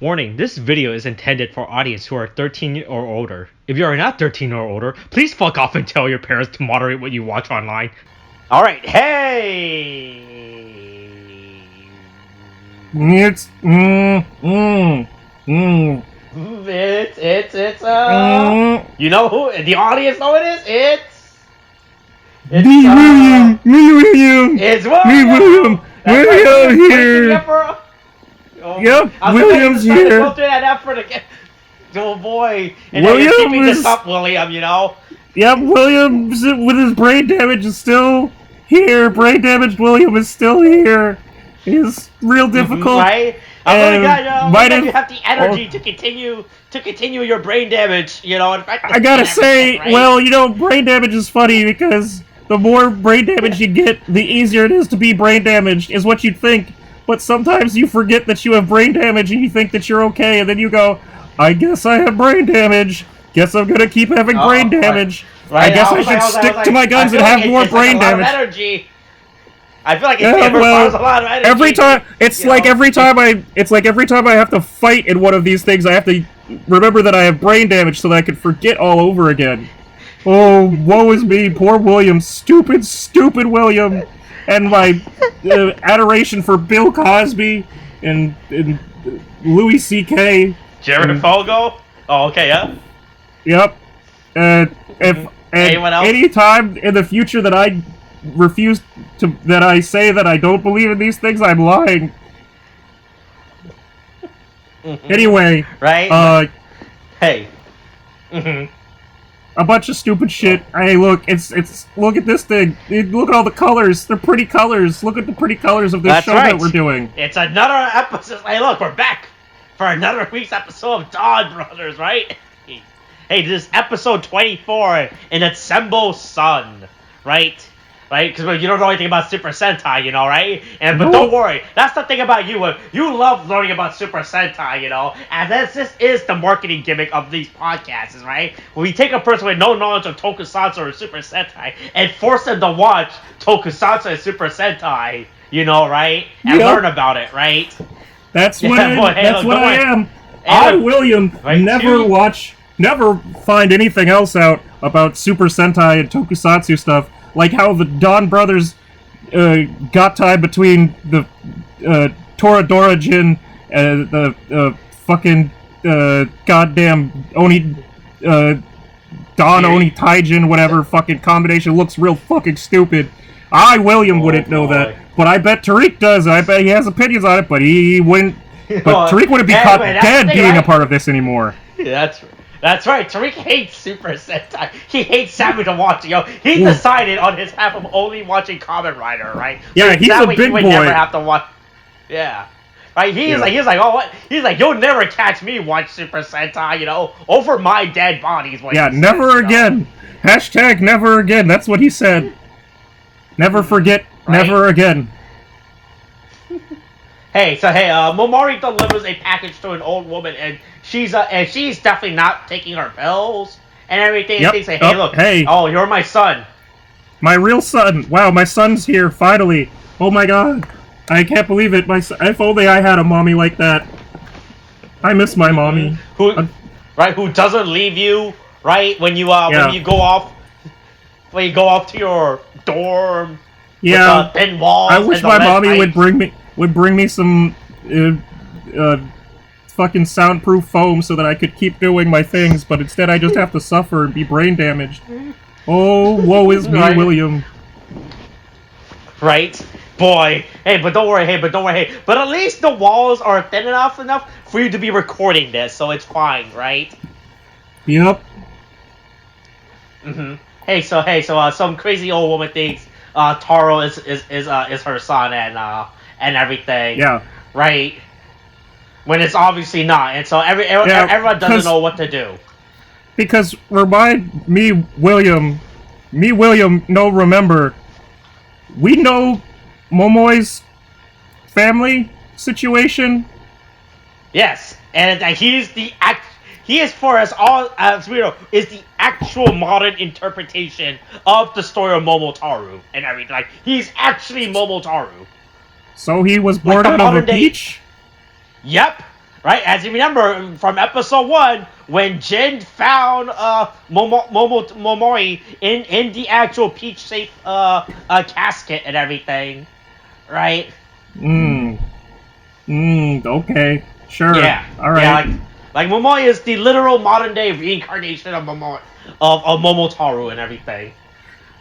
Warning, this video is intended for audience who are 13 or older. If you are not 13 or older, please fuck off and tell your parents to moderate what you watch online. Alright, hey! It's You know who? The audience know it is? William! It's William here! Yep, William's here. Go through that effort again. Oh boy. And William you're keeping this is... up, William, you know? Yep, William with his brain damage is still here. Brain damaged William is still here. It's real difficult. Right? You have the energy to continue your brain damage, you know. In fact, I gotta say, right? well, you know, brain damage is funny because the more brain damage you get, the easier it is to be brain damaged, is what you'd think. But sometimes you forget that you have brain damage and you think that you're okay, and then you go, I guess I have brain damage. Guess I'm gonna keep having brain damage. Right. I guess I should stick to my guns and have more brain damage. Energy. I feel like it requires a lot of energy. Every time every time I have to fight in one of these things, I have to remember that I have brain damage so that I can forget all over again. Oh, woe is me, poor William, stupid William, and my adoration for Bill Cosby and Louis C.K. Jared Fogo. Oh, okay, yeah. Yep. If any time in the future that I that I say that I don't believe in these things, I'm lying. Anyway, right? Hey. A bunch of stupid shit. Hey, look, it's look at this thing. Look at all the colors. They're pretty colors. Look at the pretty colors of this show that we're doing. It's another episode. Hey, look, we're back for another week's episode of Donbrothers, right? Hey, this is episode 24 in Ensemble Son, right? Right? Because you don't know anything about Super Sentai, you know, right? But don't worry, that's the thing about you. You love learning about Super Sentai, you know? And this is the marketing gimmick of these podcasts, right? When we take a person with no knowledge of tokusatsu or Super Sentai and force them to watch tokusatsu and Super Sentai, you know, right? And learn about it, right? That's what I am. I, William, never find anything else out about Super Sentai and tokusatsu stuff. Like how the Donbrothers got tied between the Toradora Jin, the fucking goddamn Oni Oni Taijin, whatever fucking combination looks real fucking stupid. I, William, wouldn't know that, but I bet Tariq does. I bet he has opinions on it, but he wouldn't. But Tariq wouldn't be caught dead being a part of this anymore. Yeah, that's right. Tariq hates Super Sentai. He hates Sammy to watch it. Yo, he decided on his half of only watching Kamen Rider, right? Yeah, he's a big boy. Never have to watch. Yeah, right. He's like, oh, what? He's like, you'll never catch me watch Super Sentai, you know, over my dead bodies. Yeah, never again. Hashtag never again. That's what he said. Never forget. Right? Never again. Hey, Momori delivers a package to an old woman, and she's definitely not taking her pills and everything. Yep. And things like, hey, look, oh, you're my son, my real son. Wow, my son's here finally. Oh my god, I can't believe it. If only I had a mommy like that. I miss my mommy. Who doesn't leave you, right? When you go off to your dorm. Yeah, with thin walls. I wish my mommy would bring me some fucking soundproof foam so that I could keep doing my things, but instead I just have to suffer and be brain damaged. Oh, woe is me, William. Right? Boy. Hey, but don't worry. But at least the walls are thin enough for you to be recording this, so it's fine, right? Yep. Hey, so some crazy old woman thinks Taro is her son and everything. Yeah. Right? When it's obviously not. And so everyone doesn't know what to do. Because remind me, William, remember, we know Momoi's family situation? Yes. And he is, for us all, as we know, is the actual modern interpretation of the story of Momotaru and everything. Like, he's actually Momotaru. So he was born out of a beach? Yep. right? As you remember from episode 1, when Jin found Momoi in the actual peach-shaped casket and everything, right? Okay. Sure. Yeah. All right. Yeah, like Momoi is the literal modern-day reincarnation of Momotaro and everything.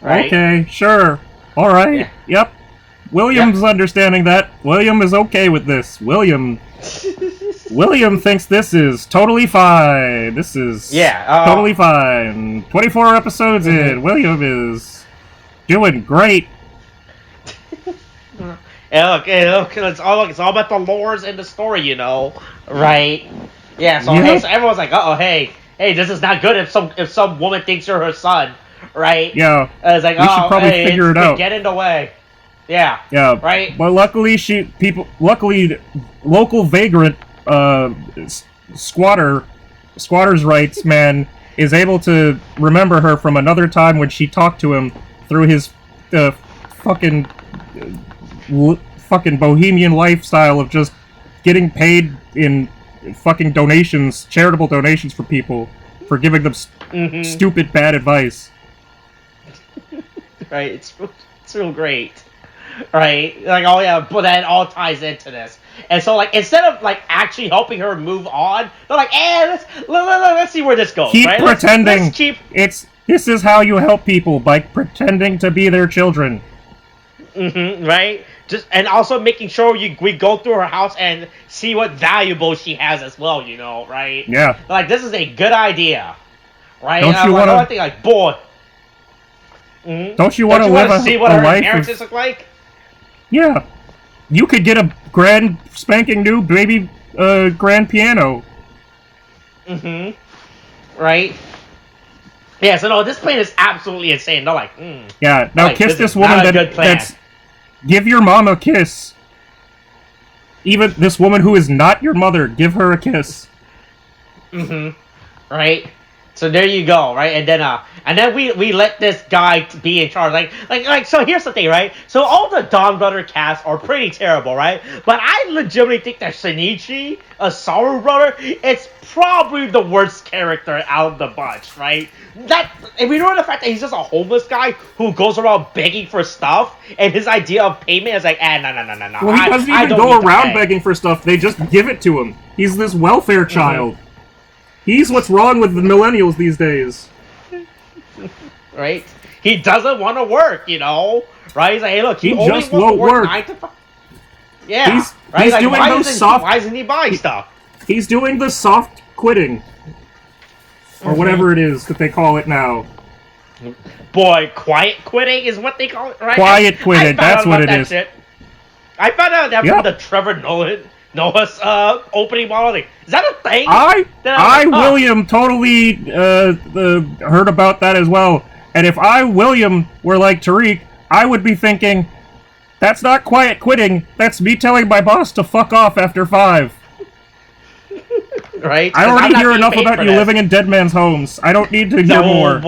Right? Okay, sure. All right. Yeah. Yep. William's understanding that. William is okay with this. William thinks this is totally fine. This is totally fine. 24 episodes in. William is doing great. Look, it's all about the lores and the story, you know, right? Yeah. So, hey, so everyone's like, hey, this is not good if some woman thinks you're her son, right? Yeah. It's like, we should probably figure it out. Get in the way. Yeah. Yeah. Right. But luckily, local vagrant squatter's rights man is able to remember her from another time when she talked to him through his fucking bohemian lifestyle of just getting paid in fucking donations, charitable donations for people for giving them stupid bad advice. Right. It's real great. Right, like, oh yeah, but that all ties into this, and so like instead of like actually helping her move on, they're like, let's see where this goes. Keep right? pretending. This is how you help people, by pretending to be their children. Right. Just and also making sure we go through her house and see what valuables she has as well. You know, right? Yeah. Like this is a good idea, right? Don't you want to? I think like boy. Don't you want to live a see what a her life inheritance look like? Yeah, you could get a grand spanking new baby grand piano. Right? Yeah, so no, this plan is absolutely insane. They're like, Yeah, now kiss this woman that's... Give your mom a kiss. Even this woman who is not your mother, give her a kiss. Right? So there you go, right? And then we let this guy be in charge. Like so here's the thing, right? So all the Don Brother casts are pretty terrible, right? But I legitimately think that Shinichi, a Saru brother, it's probably the worst character out of the bunch, right? If we know the fact that he's just a homeless guy who goes around begging for stuff, and his idea of payment is like, no. Well, he doesn't even go around begging for stuff. They just give it to him. He's this welfare child. He's what's wrong with the millennials these days. Right? He doesn't want to work, you know? Right? He's like, hey, look, he only just wants won't to work work. 9 to 5. Yeah. He's like, doing why isn't he buying stuff? He's doing the soft quitting. Or whatever it is that they call it now. Boy, quiet quitting is what they call it, right? Quiet quitting, that's what it is. Shit. I found out that from the Trevor Noah's opening monologue. Is that a thing? William, totally heard about that as well. And if William, were like Tariq, I would be thinking, that's not quiet quitting, that's me telling my boss to fuck off after 5. Right? I already hear enough about you living in dead man's homes. I don't need to hear more.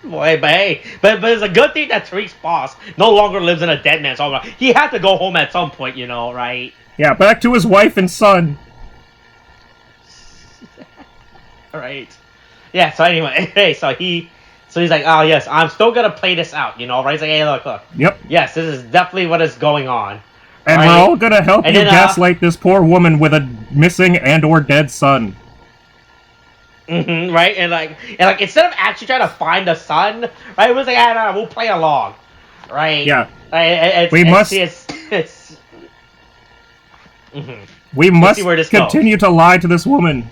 Boy, but it's a good thing that Tariq's boss no longer lives in a dead man's home. He had to go home at some point, you know, right? Yeah, back to his wife and son. Right. Yeah, so anyway, hey, so he's like, oh yes, I'm still gonna play this out, you know, right? He's like, hey, look. Yep. Yes, this is definitely what is going on. And right? we're all gonna help you gaslight this poor woman with a missing and/or dead son. Right? And like instead of actually trying to find the son, right? It was like, no, we'll play along. Right? Yeah. We must continue to lie to this woman.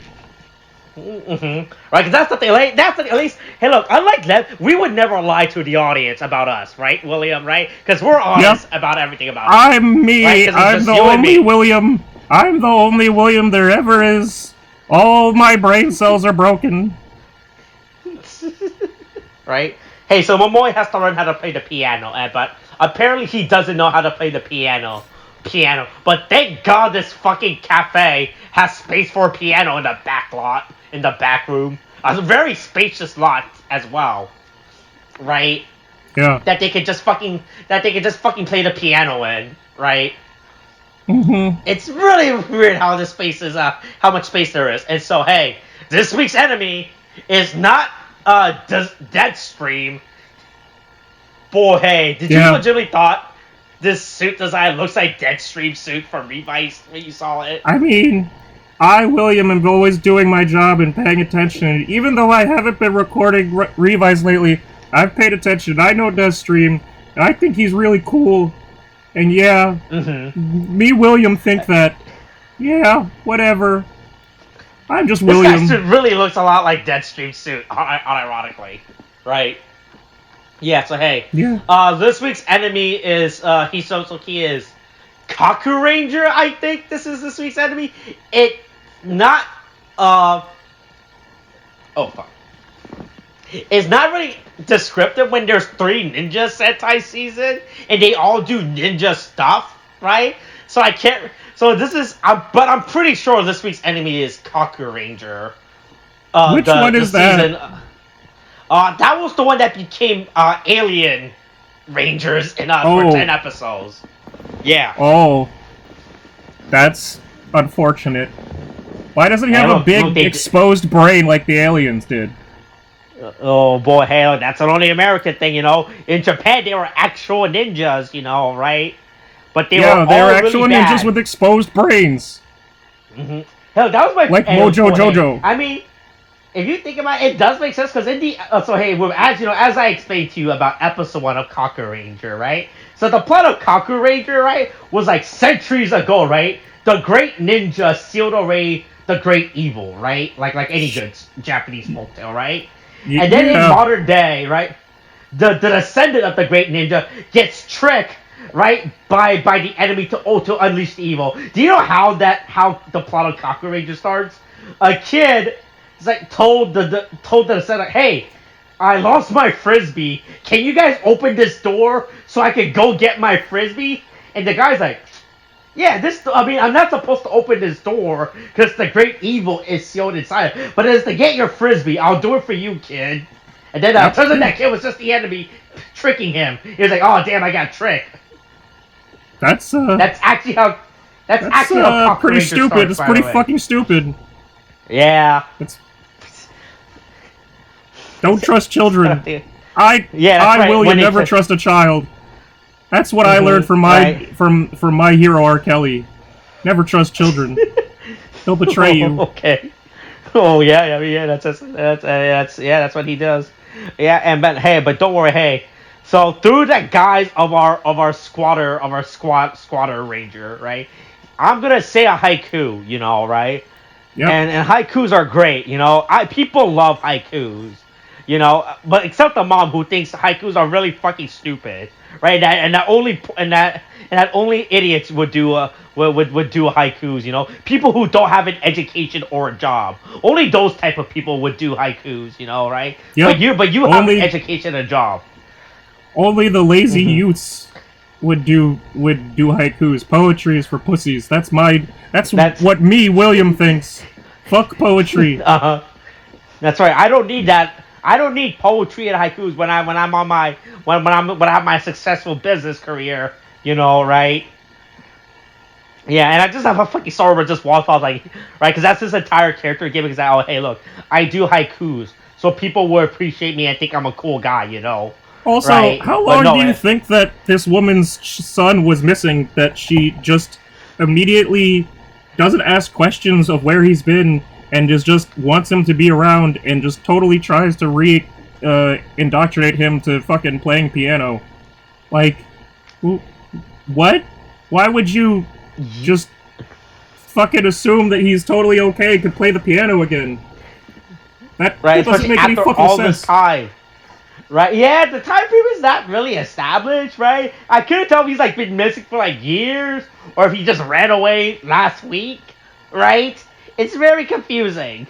Right, because that's the thing. Like, at least. Hey, look. Unlike them, we would never lie to the audience about us, right, William? Right? Because we're honest about everything about us. I'm me. Right? I'm the only William. I'm the only William there ever is. All my brain cells are broken. Right? Hey, so Momoi has to learn how to play the piano, but apparently he doesn't know how to play the piano. But thank God this fucking cafe has space for a piano in the back lot, in the back room. A very spacious lot as well. Right? Yeah. That they could just fucking play the piano in, right? It's really weird how this space is, how much space there is. And so, hey, this week's enemy is not Deadstream. Boy, hey, did you legitimately thought this suit design looks like Deadstream's suit from Revice when you saw it? I mean, William, am always doing my job and paying attention. Even though I haven't been recording Revice lately, I've paid attention. I know Deathstream, and I think he's really cool. And yeah, me, William, think that, yeah, whatever. I'm just William. This guy really looks a lot like Deadstream's suit, unironically, right? Yeah, so hey. Yeah. This week's enemy is, he is Kaku Ranger, I think this week's enemy. Oh, fuck. It's not really descriptive when there's 3 ninja Sentai season, and they all do ninja stuff, right? So I can't, so this is, but I'm pretty sure this week's enemy is Kaku Ranger. Which one is that? That was the one that became Alien Rangers for 10 episodes. Yeah. Oh. That's unfortunate. Why doesn't he have a big exposed brain like the aliens did? Oh boy, hey, that's an only American thing, you know. In Japan, they were actual ninjas, you know, right? But they were actual really ninjas with exposed brains. Hell, that was my like Mojo Jojo. Hey, I mean, if you think about it, it does make sense because in the so hey, as you know, as I explained to you about episode 1 of Kaku Ranger, right? So the plot of Kaku Ranger, right, was like centuries ago, right? The great ninja sealed away the great evil, right? Like any good Japanese folktale, right? And then in modern day, right, the descendant of the great ninja gets tricked, right, by the enemy to unleash the evil. Do you know how the plot of Kaku Ranger starts? A kid is like told the descendant, hey, I lost my frisbee. Can you guys open this door so I can go get my frisbee? And the guy's like, yeah, I'm not supposed to open this door because the great evil is sealed inside. But it's to get your frisbee. I'll do it for you, kid. And then turns out that kid was just the enemy tricking him. He was like, oh, damn, I got tricked. That's actually how pretty stupid. It's pretty fucking stupid. Yeah. Don't trust children. William, never trust a child. That's what I learned from my hero R. Kelly. Never trust children. They'll betray you. Okay. Oh yeah, I mean, yeah, that's what he does. Yeah, but don't worry, hey. So through the guise of our squatter ranger, right? I'm gonna say a haiku, you know, right? Yeah. And haikus are great, you know. People love haikus, you know, but except the mom who thinks haikus are really fucking stupid. Right, that only idiots would do haikus. You know, people who don't have an education or a job. Only those type of people would do haikus. You know, right? Yep. But you have an education and a job. Only the lazy youths would do haikus. Poetry is for pussies. That's what me, William, thinks. Fuck poetry. That's right. I don't need that. I don't need poetry and haikus when I have my successful business career, you know, right? Yeah, and I just have a fucking story where just walks off like, right? Because that's his entire character gimmick. Is that, oh, hey, look, I do haikus, so people will appreciate me and think I'm a cool guy, you know. Also, right? How long do you think that this woman's son was missing? That she just immediately doesn't ask questions of where he's been. And just wants him to be around and just totally tries to indoctrinate him to fucking playing piano. Like, what? Why would you just fucking assume that he's totally okay, could play the piano again? That doesn't make any fucking sense. Time. Right? Yeah, the time frame is not really established, right? I couldn't tell if he's like been missing for like years or if he just ran away last week, right? It's very confusing,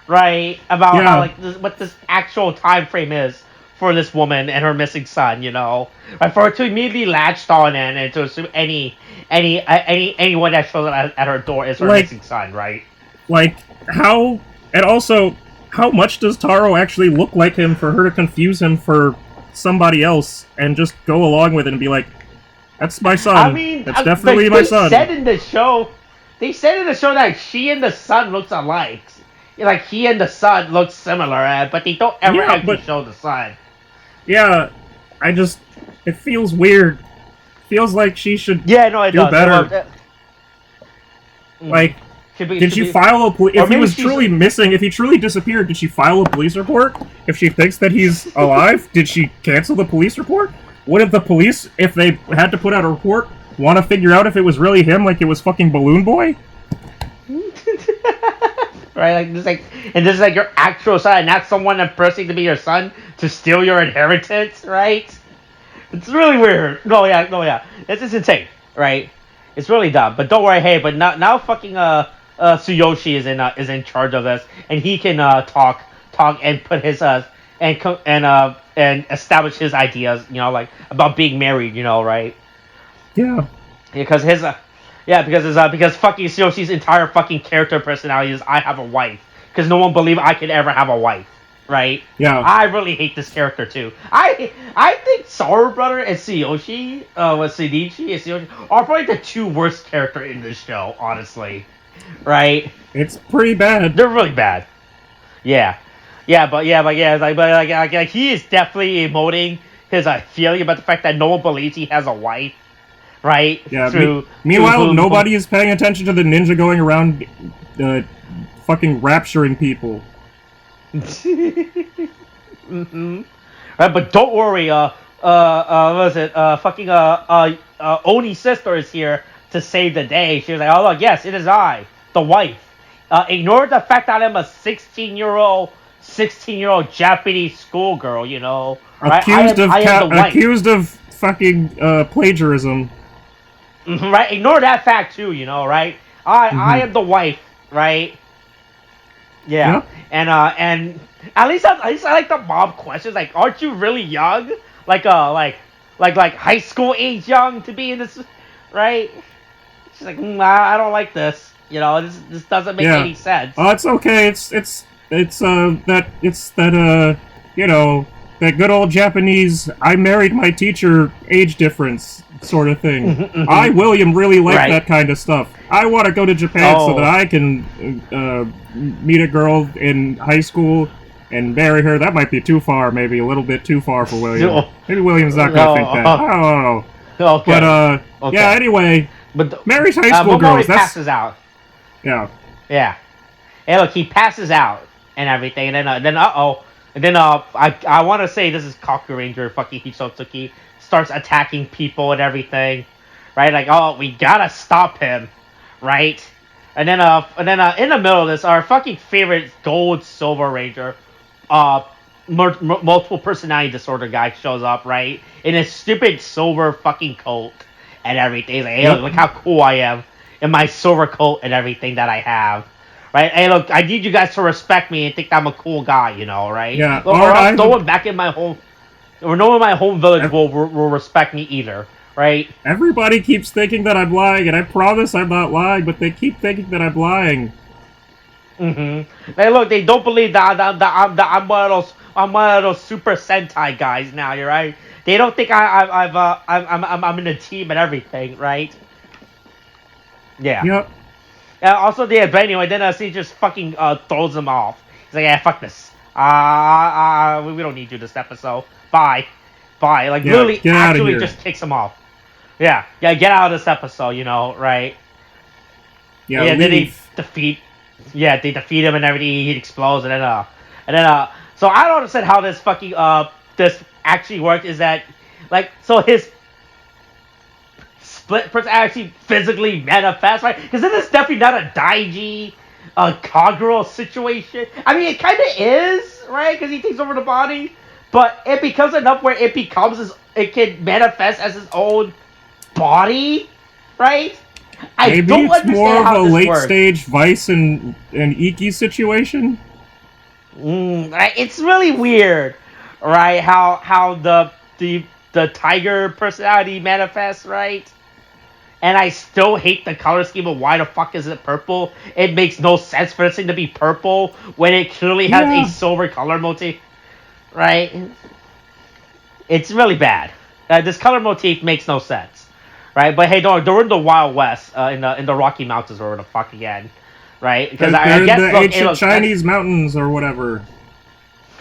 right? About how what this actual time frame is for this woman and her missing son, you know, right? For her to immediately latched on and to assume anyone that shows up at her door is her missing son, right? Like how, and also how much does Taro actually look like him for her to confuse him for somebody else and just go along with it and be like, That's my son. I mean, that's definitely my son. They said in the show that she and the son looks alike. Like, he and the son look similar, but they don't ever actually show the son. Yeah, it feels weird. Feels like she should do does. better. Like, did she file a if he was truly missing, if he truly disappeared, did she file a police report? If she thinks that he's alive, did she cancel the police report? Wouldn't the police, if they had to put out a report, want to figure out if it was really him, like it was fucking Balloon Boy? Right, this is like your actual son, not someone impressing to be your son to steal your inheritance, right? It's really weird. No, yeah. This is insane, right? It's really dumb. But don't worry, hey, but now fucking Tsuyoshi is in charge of this, and he can talk and put his and establish his ideas, like about being married, right? Yeah. Because because fucking Tsuyoshi entire fucking character personality is I have a wife. Because no one believed I could ever have a wife, right? Yeah. I really hate this character too. I think Sour Brother and Tsuyoshi, Shinichi and Tsuyoshi are probably the two worst characters in this show, honestly. Right? It's pretty bad. They're really bad. Yeah, but he is definitely emoting his feeling about the fact that no one believes he has a wife, right? Yeah. Meanwhile, nobody is paying attention to the ninja going around, fucking rapturing people. Mm-hmm. Right, but don't worry. What was it? Oni's sister is here to save the day. She was like, "Oh look, yes, it is I, the wife. Ignore the fact that I'm a 16-year-old Japanese schoolgirl, right? Accused of fucking plagiarism. Mm-hmm, right? Ignore that fact too, right? I am the wife, right? Yeah. And at least I like the mom questions. Like, aren't you really young? Like high school age young to be in this, right? She's like, I don't like this. This doesn't make any sense. Oh, it's okay. It's that that good old Japanese I married my teacher age difference sort of thing. I, William, really like that kind of stuff. I want to go to Japan so that I can meet a girl in high school and marry her. That might be too far, maybe a little bit too far for William. Maybe William's not going to think that. I don't know. Okay. But, yeah, anyway, marries high school girls. Passes out. Yeah. Yeah. Hey, look, he passes out and everything, and then I want to say this is Kaku Ranger fucking Hisotsuki starts attacking people and everything, right? Like, oh, we gotta stop him, right? And then in the middle of this, our fucking favorite Gold Silver Ranger, multiple personality disorder guy shows up, right? In his stupid silver fucking coat and everything. He's like, hey, look how cool I am in my silver coat and everything that I have. Right? Hey, look, I need you guys to respect me and think I'm a cool guy, right? Yeah. Or no one back in my home, or no one in my home village will respect me either, right? Everybody keeps thinking that I'm lying, and I promise I'm not lying, but they keep thinking that I'm lying. Mm-hmm. Hey, look, they don't believe that I'm one of those Super Sentai guys now, you're right? They don't think I'm in a team and everything, right? Yeah. Yep. Also, but anyway, then he just fucking throws them off. He's like, yeah, fuck this. We don't need you this episode. Bye. Like, literally, actually just kicks him off. Yeah, get out of this episode, right? Yeah, then they defeat him and everything. He explodes, and then, so I don't understand how this fucking, this actually worked, is that, like, so his split person actually physically manifests, right? Because this is definitely not a Daiji, Kaguro situation. I mean, it kind of is, right? Because he takes over the body, but it becomes enough where it can manifest as his own body, right? Maybe it's more of a late-stage Vice and Iki situation? It's really weird, right? How the tiger personality manifests, right? And I still hate the color scheme of why the fuck is it purple? It makes no sense for this thing to be purple when it clearly has a silver color motif, right? It's really bad. This color motif makes no sense, right? But hey, they're in the Wild West, in the Rocky Mountains or the fuck again, right? Because I guess the ancient Chinese mountains or whatever.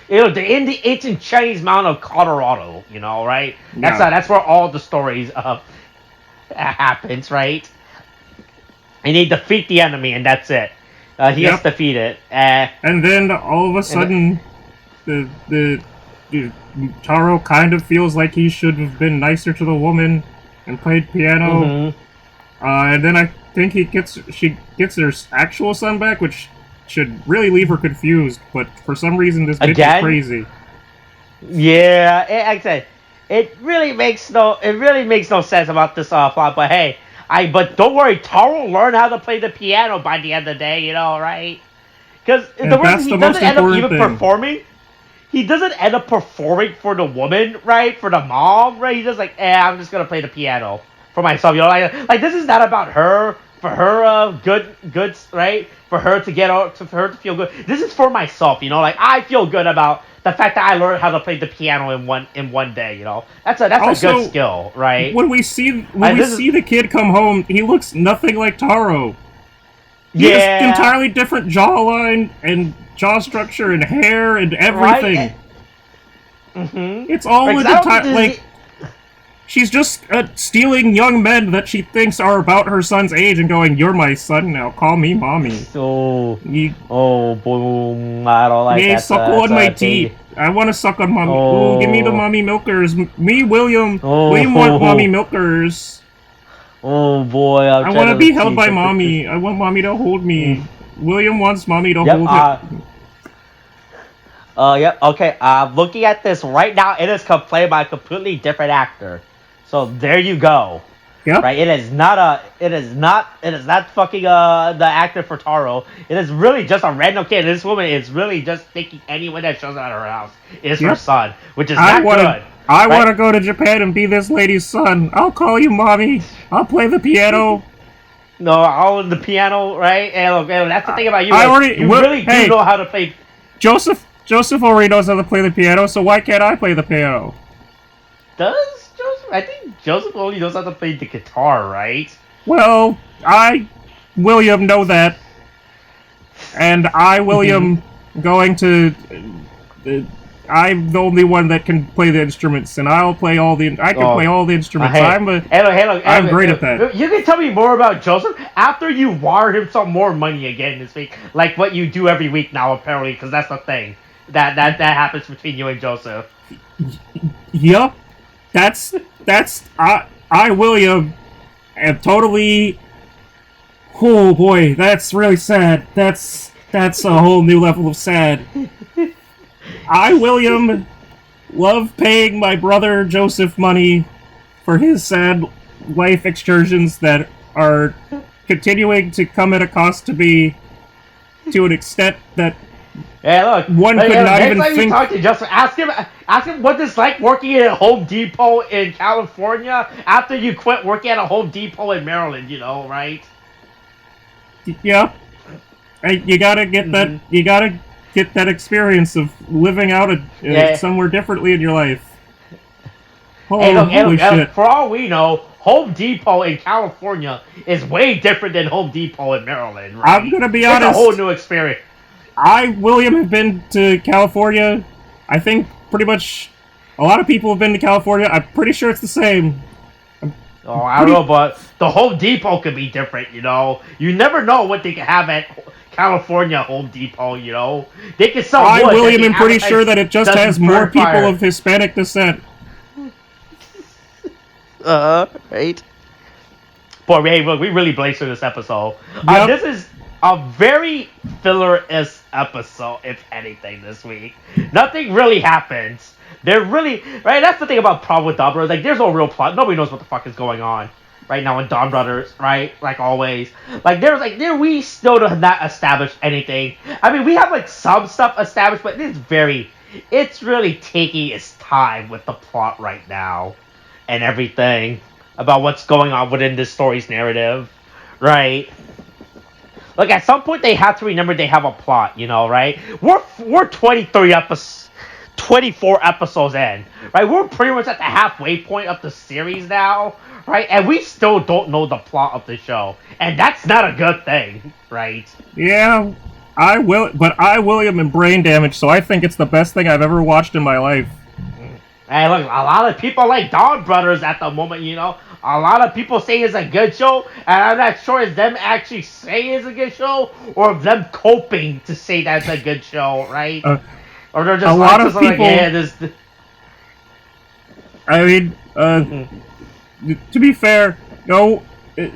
They're in the ancient Chinese mountain of Colorado, right? Yeah. That's where all the stories happens, right? And they defeat the enemy, and that's it. He gets defeated. And then all of a sudden, the Taro kind of feels like he should have been nicer to the woman and played piano. Mm-hmm. And then I think she gets her actual son back, which should really leave her confused. But for some reason, this bitch is crazy. Yeah, like I said, it really makes no sense about this plot. But hey. But don't worry, Taro learned how to play the piano by the end of the day, right? Because the reason he doesn't end up even performing, he doesn't end up performing for the woman, right? For the mom, right? He's just like, I'm just gonna play the piano for myself, like this is not about her, for her goods, right? For her to for her to feel good. This is for myself, like I feel good about the fact that I learned how to play the piano in one day, that's also, a good skill, right? When we see the kid come home, he looks nothing like Taro. He has entirely different jawline and jaw structure and hair and everything. Right? Mm-hmm. It's all she's just stealing young men that she thinks are about her son's age and going, "You're my son now. Call me mommy." Oh boom! I don't like that. Suckle on my teeth. I want to suck on mommy. Oh, give me the mommy milkers. Me, William. William want mommy milkers. Oh boy! I want to be held by mommy. I want mommy to hold me. William wants mommy to hold him. Yep. Okay. Looking at this right now, it is played by a completely different actor. So there you go. Yep. Right. It is not fucking the actor for Taro. It is really just a random kid. This woman is really just thinking anyone that shows up at her house is her son, which is not good. I want to go to Japan and be this lady's son. I'll call you mommy. I'll play the piano. No, I'll own the piano, right? And look, that's the thing about you. You really do know how to play. Joseph already knows how to play the piano, so why can't I play the piano? Does Joseph? I think Joseph only knows how to play the guitar, right? Well, William, know that. And William, going to... I'm the only one that can play the instruments, and I'll play all the... I can play all the instruments. I'm great at that. You can tell me more about Joseph after you wire him some more money again this week, like what you do every week now, apparently, because that's the thing. That happens between you and Joseph. Yep. William, am totally... Oh boy, that's really sad. That's a whole new level of sad. William, love paying my brother Joseph money for his sad life excursions that are continuing to come at a cost to me to an extent that one could not even think. Talk to Joseph, ask him what it's like working at Home Depot in California after you quit working at a Home Depot in Maryland. Right? Yeah, you gotta get that. You gotta get that experience of living out somewhere differently in your life. Holy shit! For all we know, Home Depot in California is way different than Home Depot in Maryland. Right? I'm gonna be honest. It's a whole new experience. William, have been to California. I think pretty much a lot of people have been to California. I'm pretty sure it's the same. I don't know, but the Home Depot could be different, You never know what they can have at California Home Depot, They can sell wood. William, am pretty sure that it just has more people of Hispanic descent. Right? Boy, we really blazed through this episode. Yep. This is a very filler-esque episode, if anything, this week. Nothing really happens. They're really... Right, that's the thing about problem with Donbrothers. Like, there's no real plot. Nobody knows what the fuck is going on right now in Donbrothers, right? Like always. We still have not established anything. I mean, we have, some stuff established, but it's really taking its time with the plot right now. And everything about what's going on within this story's narrative, right? Like, at some point, they have to remember they have a plot, right? We're 23 24 episodes in, right? We're pretty much at the halfway point of the series now, right? And we still don't know the plot of the show, and that's not a good thing, right? Yeah, I, William, and Brain Damage, so I think it's the best thing I've ever watched in my life. Hey, look, a lot of people like Donbrothers at the moment, you know? A lot of people say it's a good show, and I'm not sure it's them actually saying it's a good show, or them coping to say that's a good show, right? Or they're just a lot of people. Like, yeah, this. I mean, to be fair,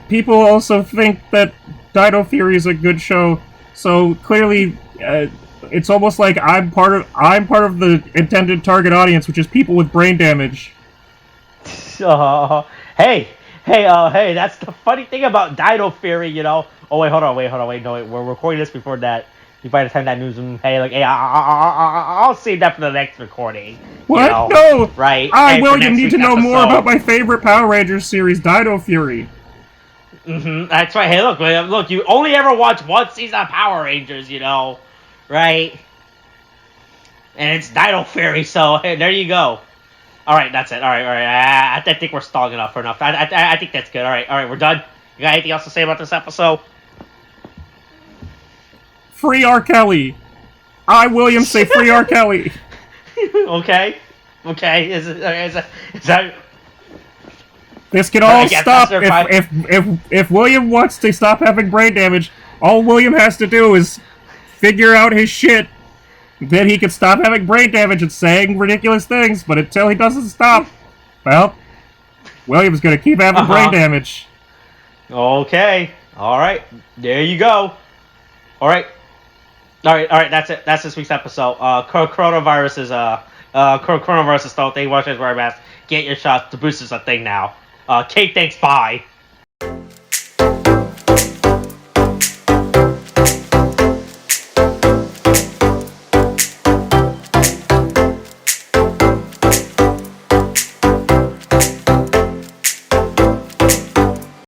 people also think that Dino Fury is a good show. So clearly, it's almost like I'm part of the intended target audience, which is people with brain damage. Hey, that's the funny thing about Dino Fury, you know. Oh wait, hold on, no, we're recording this before that. By the time that news, I'll save that for the next recording. What? You know? No! Right. I, William, need to know more about my favorite Power Rangers series, Dino Fury. That's right. Hey, look, you only ever watch one season of Power Rangers, you know, right? And it's Dino Fury, so hey, there you go. All right, that's it. All right. I think we're stalling enough for enough. I think that's good. All right, we're done. You got anything else to say about this episode? Free R. Kelly. I, William, say free R. Kelly. Okay. Is that... This can all stop if William wants to stop having brain damage. All William has to do is figure out his shit. Then he can stop having brain damage and saying ridiculous things. But until he doesn't stop, well, William's gonna keep having brain damage. Okay. All right. There you go. All right. That's it. That's this week's episode. Coronavirus is still a thing. Wash your wear a mask. Get your shots. The booster's a thing now. Kate, thanks. Bye.